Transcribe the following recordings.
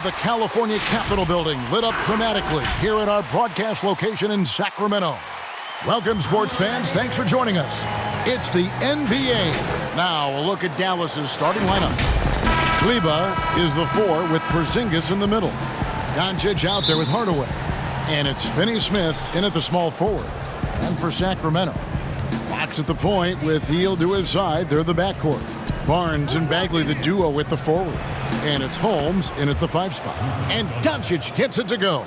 The California Capitol building lit up dramatically here at our broadcast location in Sacramento. Welcome, sports fans. Thanks for joining us. It's the NBA. Now, a look at Dallas's starting lineup. Kleber is the 4 with Porzingis in the middle. Doncic out there with Hardaway. And it's Finney-Smith in at the small forward. And for Sacramento, Fox at the point with Hield to his side. They're the backcourt. Barnes and Bagley the duo with the forward. And it's Holmes in at the 5 spot. And Doncic gets it to go.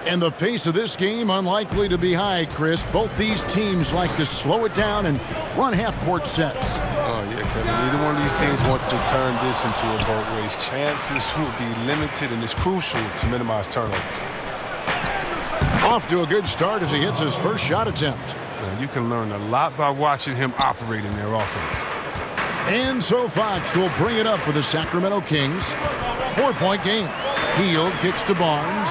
And the pace of this game unlikely to be high, Chris. Both these teams like to slow it down and run half-court sets. Oh, yeah, Kevin. Neither one of these teams wants to turn this into a boat race. Chances will be limited, and it's crucial to minimize turnovers. Off to a good start as he hits his first shot attempt. Now, you can learn a lot by watching him operate in their offense. And so Fox will bring it up for the Sacramento Kings. 4-point game. Hield kicks to Barnes.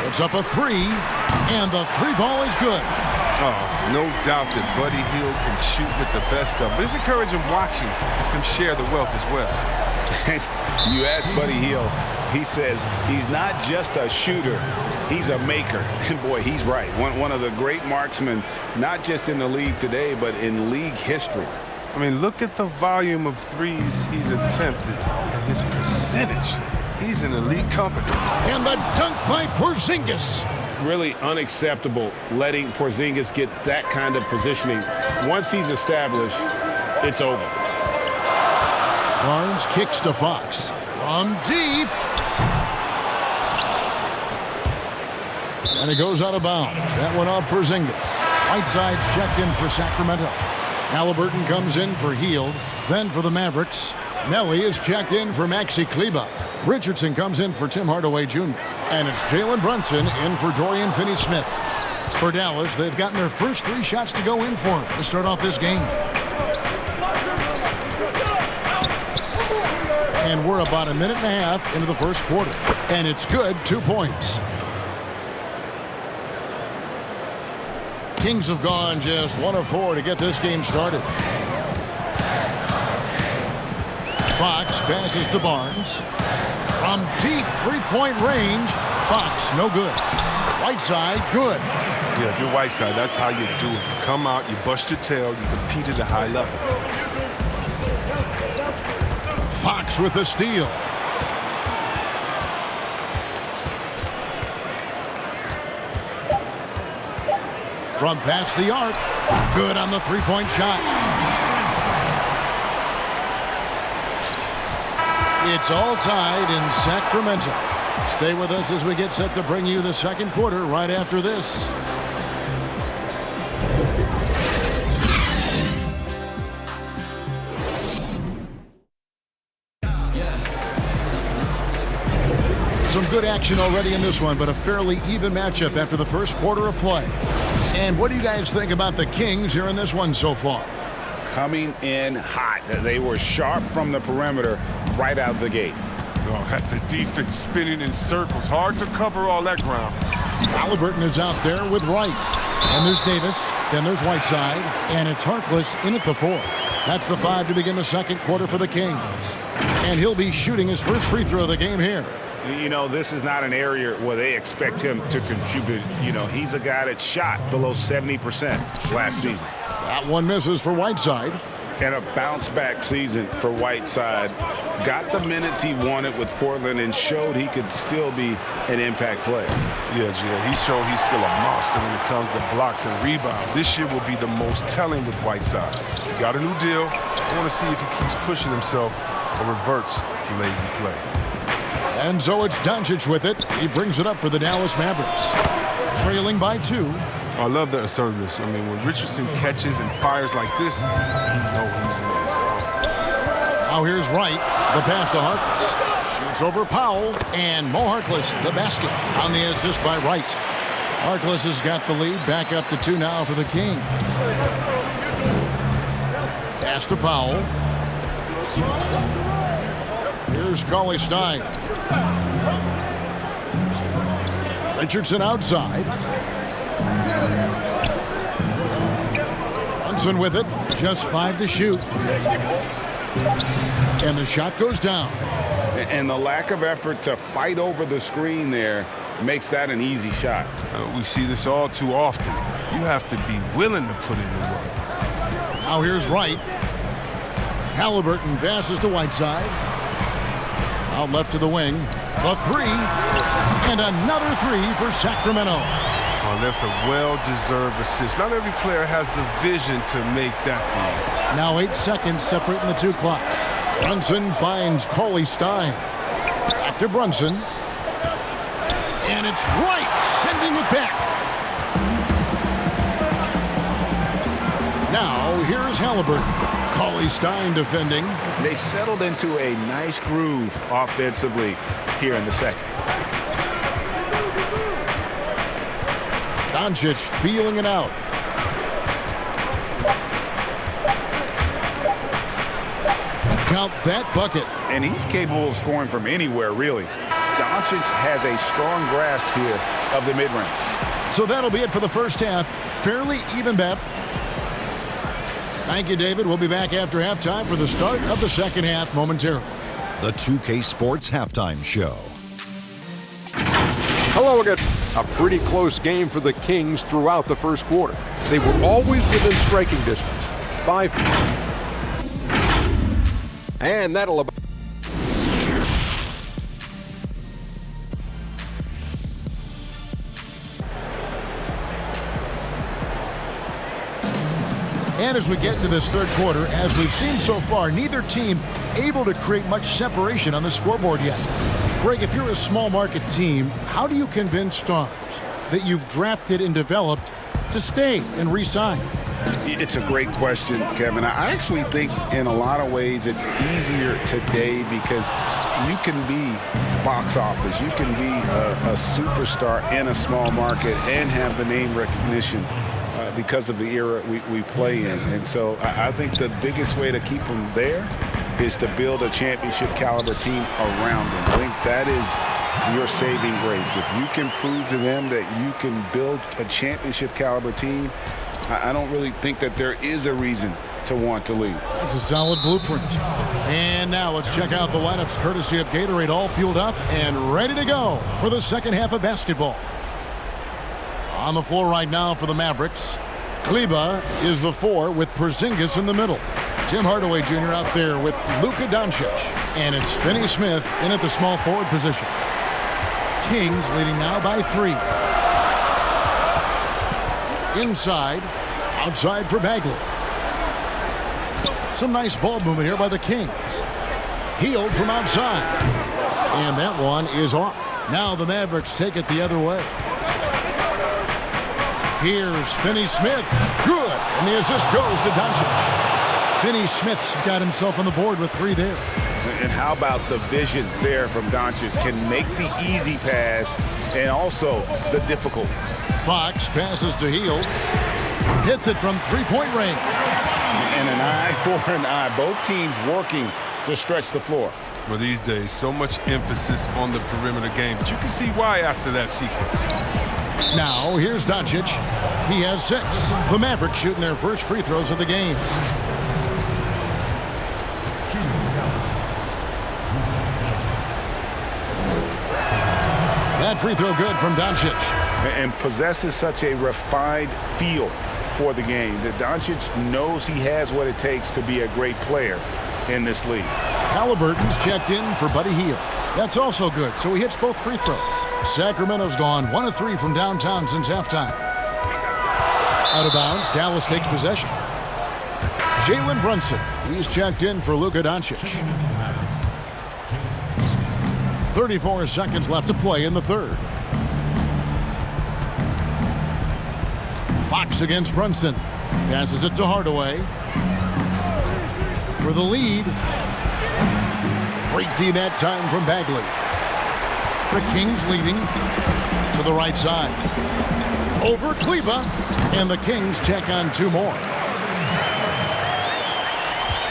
It's up a 3, and the 3 ball is good. Oh, no doubt that Buddy Hield can shoot with the best of them. It's encouraging watching him share the wealth as well. You ask Buddy Hield, he says he's not just a shooter, he's a maker. And boy, he's right. One of the great marksmen, not just in the league today, but in league history. I mean, look at the volume of threes he's attempted and his percentage. He's in elite company. And the dunk by Porzingis. Really unacceptable letting Porzingis get that kind of positioning. Once he's established, it's over. Barnes kicks to Fox. From deep. And it goes out of bounds. That went off Porzingis. Whiteside's checked in for Sacramento. Halliburton comes in for Hield. Then for the Mavericks, Nelly is checked in for Maxi Kleber. Richardson comes in for Tim Hardaway Jr. And it's Jalen Brunson in for Dorian Finney-Smith. For Dallas, they've gotten their first 3 shots to go in for him to start off this game. And we're about a minute and a half into the first quarter. And it's good, 2 points. Kings have gone just 1 of 4 to get this game started. Fox passes to Barnes. From deep 3-point range, Fox, no good. Whiteside, good. Yeah, if you're Whiteside, that's how you do it. You come out, you bust your tail, you compete at a high level. Fox with the steal. From past the arc, good on the 3-point shot. It's all tied in Sacramento. Stay with us as we get set to bring you the second quarter right after this. Some good action already in this one, but a fairly even matchup after the first quarter of play. And what do you guys think about the Kings here in this one so far? Coming in hot. They were sharp from the perimeter right out the gate. Oh, at the defense spinning in circles. Hard to cover all that ground. Halliburton is out there with Wright. And there's Davis. Then there's Whiteside. And it's Harkless in at the 4. That's the 5 to begin the second quarter for the Kings. And he'll be shooting his first free throw of the game here. You know, this is not an area where they expect him to contribute. You know, he's a guy that shot below 70% last season. That one misses for Whiteside. And a bounce-back season for Whiteside. Got the minutes he wanted with Portland and showed he could still be an impact player. Yeah, he showed he's still a monster when it comes to blocks and rebounds. This year will be the most telling with Whiteside. He got a new deal. I want to see if he keeps pushing himself or reverts to lazy play. And so it's Doncic with it. He brings it up for the Dallas Mavericks. Trailing by 2. I love the assertiveness. I mean, when Richardson catches and fires like this, you know he's in his zone. Now here's Wright. The pass to Harkless. Shoots over Powell. And Mo Harkless, the basket, on the assist by Wright. Harkless has got the lead. Back up to 2 now for the Kings. Pass to Powell. Here's Cauley-Stein. Richardson outside. Brunson with it. Just 5 to shoot. And the shot goes down. And the lack of effort to fight over the screen there makes that an easy shot. We see this all too often. You have to be willing to put in the work. Now here's Wright. Halliburton passes to Whiteside. Out left to the wing. The three. And another three for Sacramento. Oh, that's a well-deserved assist. Not every player has the vision to make that feed. Now 8 seconds separating the two clocks. Brunson finds Cauley Stein. Back to Brunson. And it's Wright sending it back. Now here's Halliburton. Cauley Stein defending. They've settled into a nice groove offensively here in the second. Doncic feeling it out. Count that bucket. And he's capable of scoring from anywhere, really. Doncic has a strong grasp here of the mid-range. So that'll be it for the first half. Fairly even bet. Thank you, David. We'll be back after halftime for the start of the second half momentarily. The 2K Sports Halftime Show. Hello again. A pretty close game for the Kings throughout the first quarter. They were always within striking distance. 5. And that'll about. And as we get to this third quarter, as we've seen so far, neither team able to create much separation on the scoreboard yet. Greg, if you're a small market team, how do you convince stars that you've drafted and developed to stay and re-sign? It's a great question, Kevin. I actually think in a lot of ways it's easier today because you can be box office. You can be a superstar in a small market and have the name recognition because of the era we play in. And so I think the biggest way to keep them there is to build a championship caliber team around them. I think that is your saving grace. If you can prove to them that you can build a championship caliber team, I don't really think that there is a reason to want to leave. It's a solid blueprint. And now let's check out the lineups courtesy of Gatorade, all fueled up and ready to go for the second half of basketball. On the floor right now for the Mavericks, Kleba is the 4 with Porzingis in the middle. Tim Hardaway Jr. out there with Luka Doncic. And it's Finney Smith in at the small forward position. Kings leading now by 3. Inside, outside for Bagley. Some nice ball movement here by the Kings. Healed from outside. And that one is off. Now the Mavericks take it the other way. Here's Finney Smith. Good. And the assist goes to Doncic. Finney Smith's got himself on the board with 3 there. And how about the vision there from Doncic? Can make the easy pass and also the difficult. Fox passes to Hield. Hits it from three-point range. And an eye for an eye. Both teams working to stretch the floor. Well, these days, so much emphasis on the perimeter game, but you can see why after that sequence. Now, here's Doncic. He has 6. The Mavericks shooting their first free throws of the game. That free throw good from Doncic. And possesses such a refined feel for the game that Doncic knows he has what it takes to be a great player in this league. Halliburton's checked in for Buddy Hield. That's also good, so he hits both free throws. Sacramento's gone 1 of 3 from downtown since halftime. Out of bounds, Dallas takes possession. Jalen Brunson, he's checked in for Luka Doncic. 34 seconds left to play in the third. Fox against Brunson. Passes it to Hardaway. For the lead. Great D that time from Bagley. The Kings leading to the right side. Over Kleba. And the Kings check on 2 more.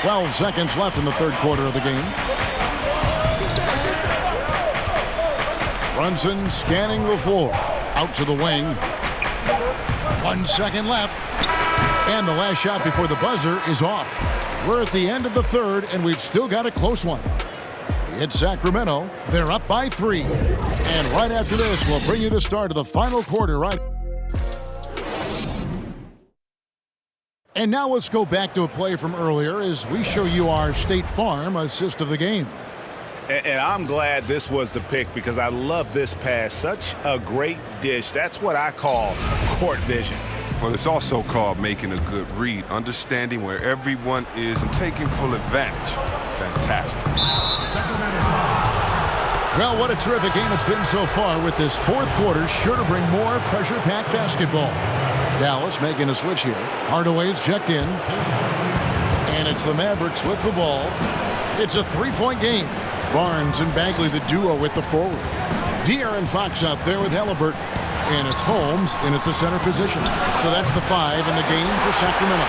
12 seconds left in the third quarter of the game. Brunson scanning the floor. Out to the wing. 1 second left. And the last shot before the buzzer is off. We're at the end of the third, and we've still got a close one. It's Sacramento. They're up by 3. And right after this, we'll bring you the start of the final quarter right. And now let's go back to a play from earlier as we show you our State Farm assist of the game. And I'm glad this was the pick because I love this pass. Such a great dish. That's what I call court vision. Well, it's also called making a good read, understanding where everyone is and taking full advantage. Fantastic. Well, what a terrific game it's been so far with this fourth quarter. Sure to bring more pressure-packed basketball. Dallas making a switch here. Hardaway's checked in. And it's the Mavericks with the ball. It's a three-point game. Barnes and Bagley, the duo with the forward. De'Aaron Fox out there with Halliburton. And it's Holmes in at the center position. So that's the 5 in the game for Sacramento.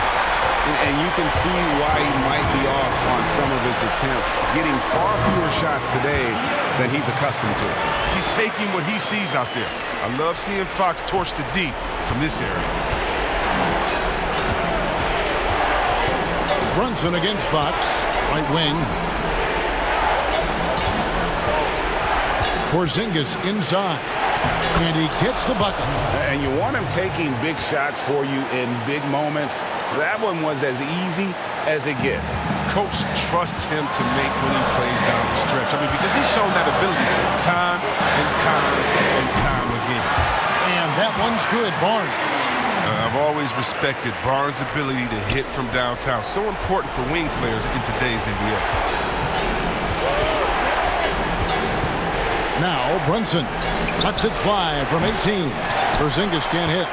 And you can see why he might be off on some of his attempts. Getting far fewer shots today than he's accustomed to. He's taking what he sees out there. I love seeing Fox torch the D from this area. Brunson against Fox. Right wing. Porzingis inside. And he gets the bucket. And you want him taking big shots for you in big moments. That one was as easy as it gets. Coach trusts him to make when he plays down the stretch. I mean, because he's shown that ability time and time and time again. And that one's good, Barnes. I've always respected Barnes' ability to hit from downtown. So important for wing players in today's NBA. Now Brunson lets it fly from 18. Porzingis can't hit.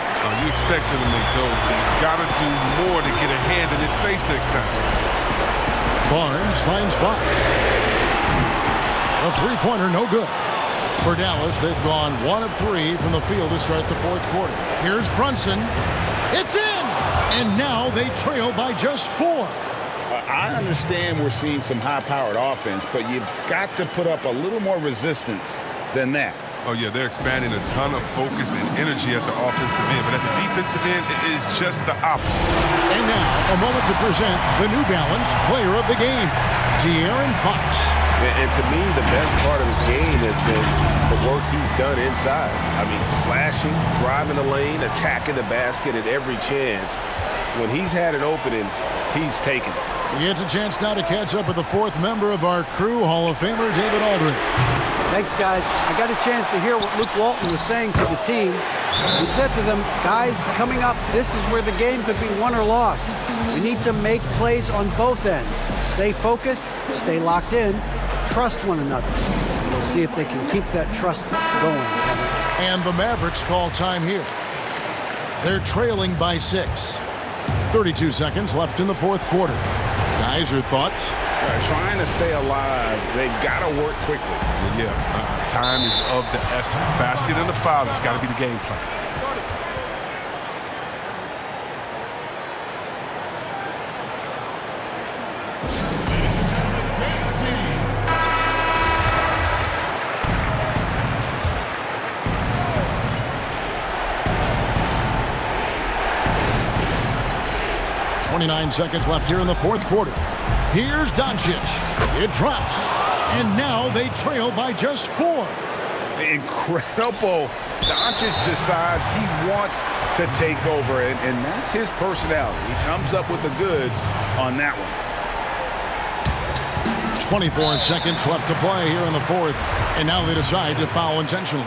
You expect him to make those. They've got to do more to get a hand in his face next time. Barnes finds Fox. A three-pointer, no good. For Dallas, they've gone 1 of 3 from the field to start the fourth quarter. Here's Brunson. It's in! And now they trail by just 4. I understand we're seeing some high-powered offense, but you've got to put up a little more resistance than that. Oh, yeah, they're expanding a ton of focus and energy at the offensive end, but at the defensive end, it is just the opposite. And now, a moment to present the New Balance Player of the Game, De'Aaron Fox. And to me, the best part of his game has been the work he's done inside. I mean, slashing, driving the lane, attacking the basket at every chance. When he's had an opening, he's taken it. He gets a chance now to catch up with the fourth member of our crew, Hall of Famer David Aldridge. Thanks, guys. I got a chance to hear what Luke Walton was saying to the team. He said to them, guys, coming up, this is where the game could be won or lost. We need to make plays on both ends. Stay focused, stay locked in, trust one another. We'll see if they can keep that trust going. And the Mavericks call time here. They're trailing by 6. 32 seconds left in the fourth quarter. Guys, your thoughts? Trying to stay alive, they've got to work quickly. Time is of the essence. Basket and the foul has got to be the game plan. .29 seconds left here in the fourth quarter. Here's Doncic. It drops. And now they trail by just 4. Incredible. Doncic decides he wants to take over, and that's his personality. He comes up with the goods on that one. 24 seconds left to play here in the fourth. And now they decide to foul intentionally.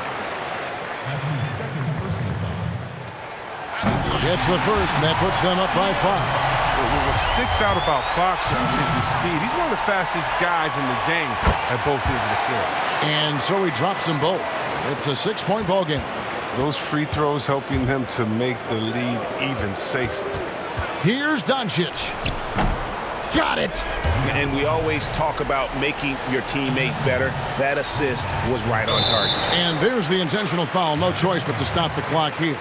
Gets the first, and that puts them up by 5. What sticks out about Fox is his speed. He's one of the fastest guys in the game at both ends of the floor. And so he drops them both. It's a 6-point ball game. Those free throws helping them to make the lead even safer. Here's Doncic. Got it. And we always talk about making your teammates better. That assist was right on target. And there's the intentional foul. No choice but to stop the clock here.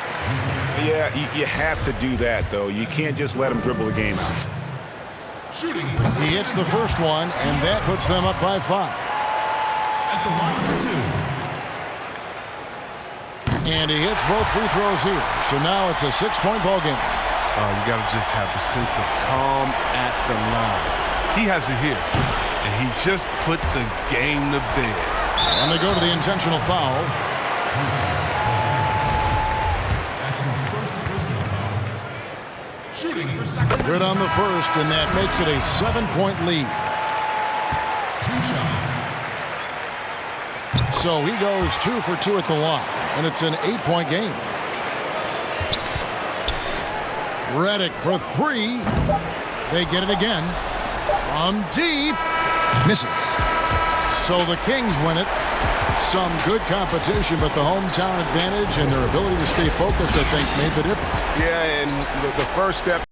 Yeah, you have to do that, though. You can't just let him dribble the game out. He hits the first one, and that puts them up by 5. At the line for 2. And he hits both free throws here. So now it's a 6-point ball game. You got to just have a sense of calm at the line. He has it here, And he just put the game to bed. And they go to the intentional foul. That's his first personal foul. Shooting for second. Good on the first, and that makes it a 7-point lead. 2 shots. So he goes 2 for 2 at the line, and it's an 8-point game. Redick for 3. They get it again. From deep. Misses. So the Kings win it. Some good competition, but the hometown advantage and their ability to stay focused, I think, made the difference. Yeah, and the first step